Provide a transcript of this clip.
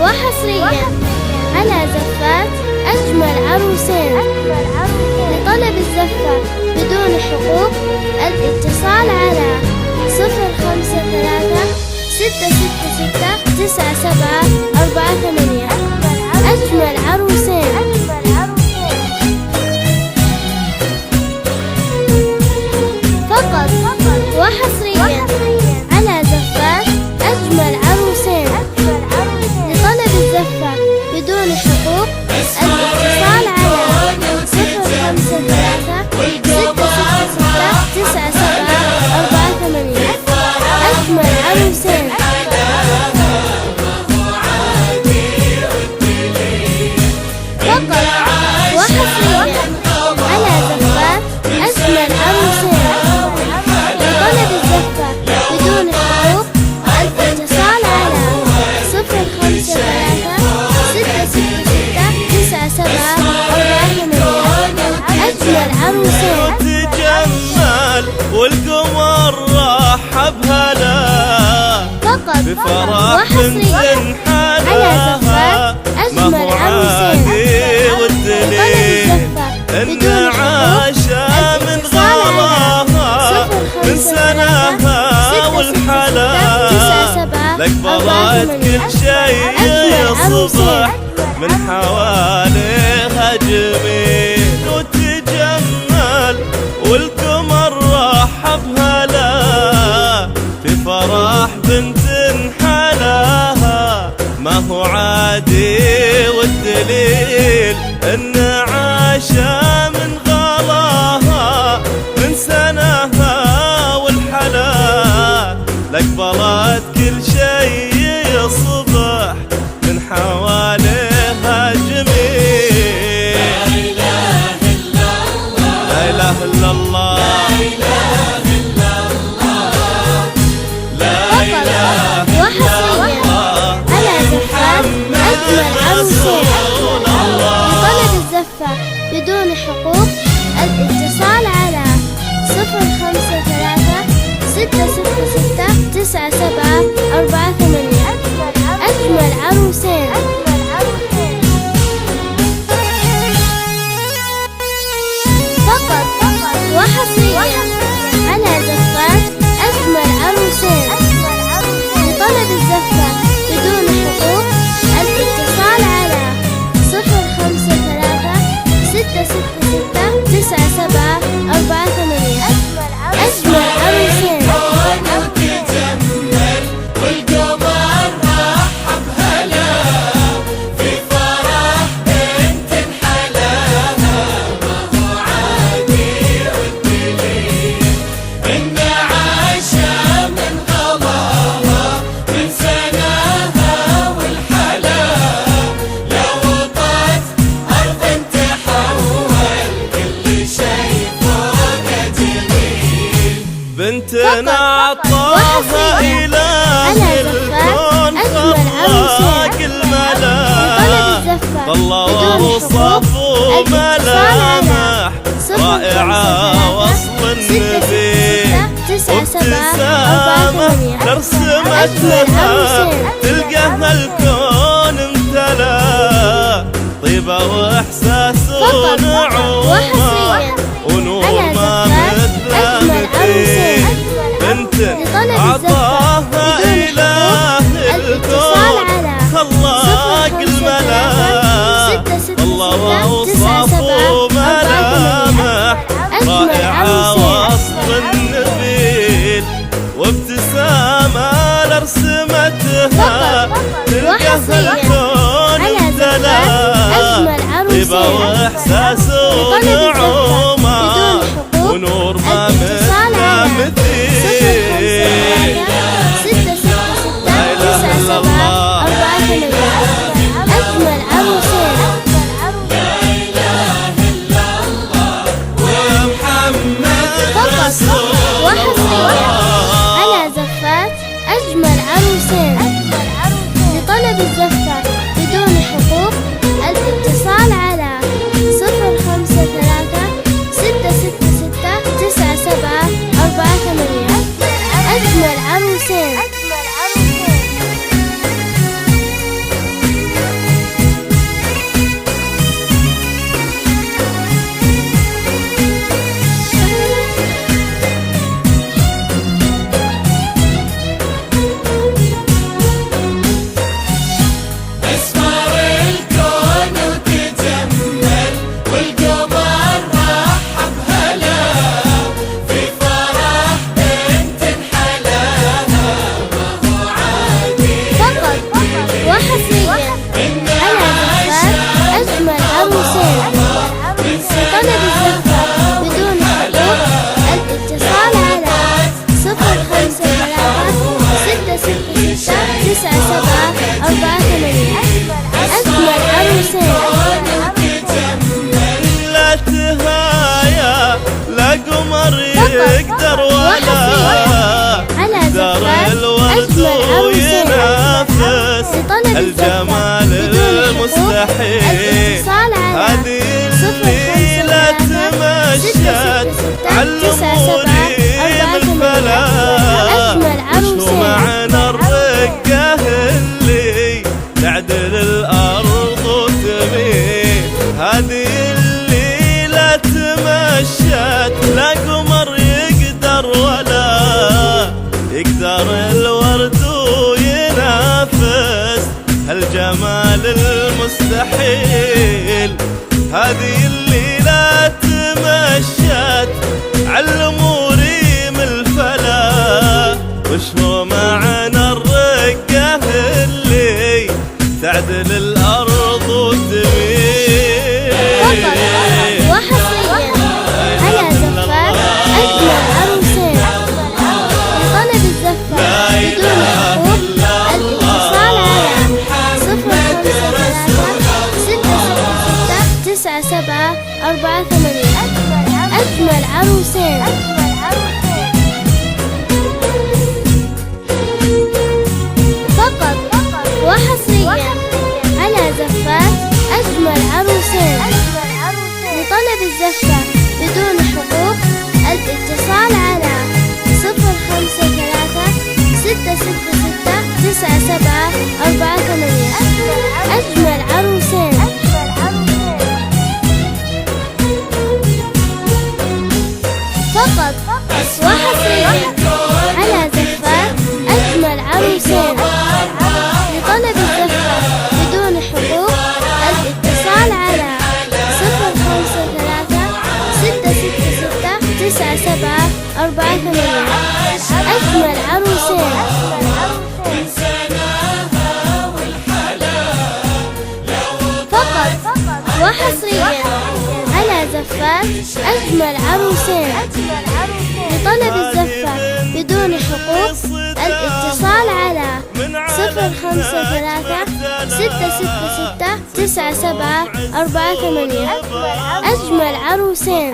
وحصريا على زفات أجمل عروسين. لطلب الزفة بدون حقوق الاتصال على 053 666 9748. أجمل عروسين. فقط وحصريا على زفات أجمل عروسين. لطلب الزفة بدون حقوق الاتصال على 053 666 9748. أجمل عروسين. فقط وحصريا على زفات أجمل عروسين. لطلب الزفة بدون حقوق الاتصال على 053 666 9748. أجمل عروسين. تجمل والقمر رحب هلا فقط بفرح وحصريا على زفات أجمل عروسين. والدليل إن عاشا من غلاها من سناها والحلا لك بضعت كل شيء يصبح من حواليها جميل. وتجمل والقمر رحب هلا في فرح بنت حلاها ما هو عادي. والدليل ان عاشا من غلاها من سناها والحلا لك بلات كل شيء يصبح من حواليها جميل. لا إله إلا الله لا إله إلا الله وحصريا على زفات أجمل عروسين. لطلب الزفة بدون حقوق الاتصال على 053 666 9748. أجمل عروسين. فقط وحصريا على زفات أجمل عروسين. لطلب الزفة بدون حقوق الاتصال على 053 666 9748. أجمل عروسين. بنتنا عطاها إله الكون خلاق الملا ظل وصف وملامح رائعة وصل النبي. وابتسامة لرسمتها تلقاها الكون امتلا طيبة وإحساس ونعومة ونور ما مثلها مثيل. بنت عطاها إله الكون خلاق الملا الله وصف وملامح رائعة وصل النبيل. وابتسامة لرسمتها تلقاها الكون امتلا طيبة وإحساس ونعومة ونور ما مثلها مثيل. لا إله إلا الله. أجمل عروسين. فقط وحصريا على زفات أجمل عروسين. لطلب الزفة بدون حقوق الاتصال على 053 666 9748. أجمل عروسين. 4 8. أجمل عروسين. لا تهايا لا قمر يقدر ولا على دار زفاف الورد أجمل عروسين. وينافس لطلب الجمال بدون حقوق المستحيل. الاتصال على هذه الليلة تمشت علموني الفلا وشو معنى الرقة اللي تعدل الأرض وتميل. هذه الليلة تمشت لا قمر يقدر ولا يقدر الورد وينافس الجمال المستحيل. هذه الليلة تمشت علموا ريم الفلا وشو معنى الرقة اللي تعدل الأرض وتميل. وحصريا على زفاف أجمل عروسين. لطلب الزفاف بدون حقوق الاتصال على 053 أجمل عروسين. فقط وحصريا على زفاف أجمل عروسين. لطلب الزفاف بدون حقوق الاتصال على 053 أجمل عروسين. فقط وحصريا على زفاف أجمل عروسين. لطلب الزفاف بدون حقوق الاتصال على 053 أجمل عروسين. فقط وحصريا على زفاف أجمل عروسين. لطلب الزفاف بدون حقوق الاتصال على 053 أجمل عروسين.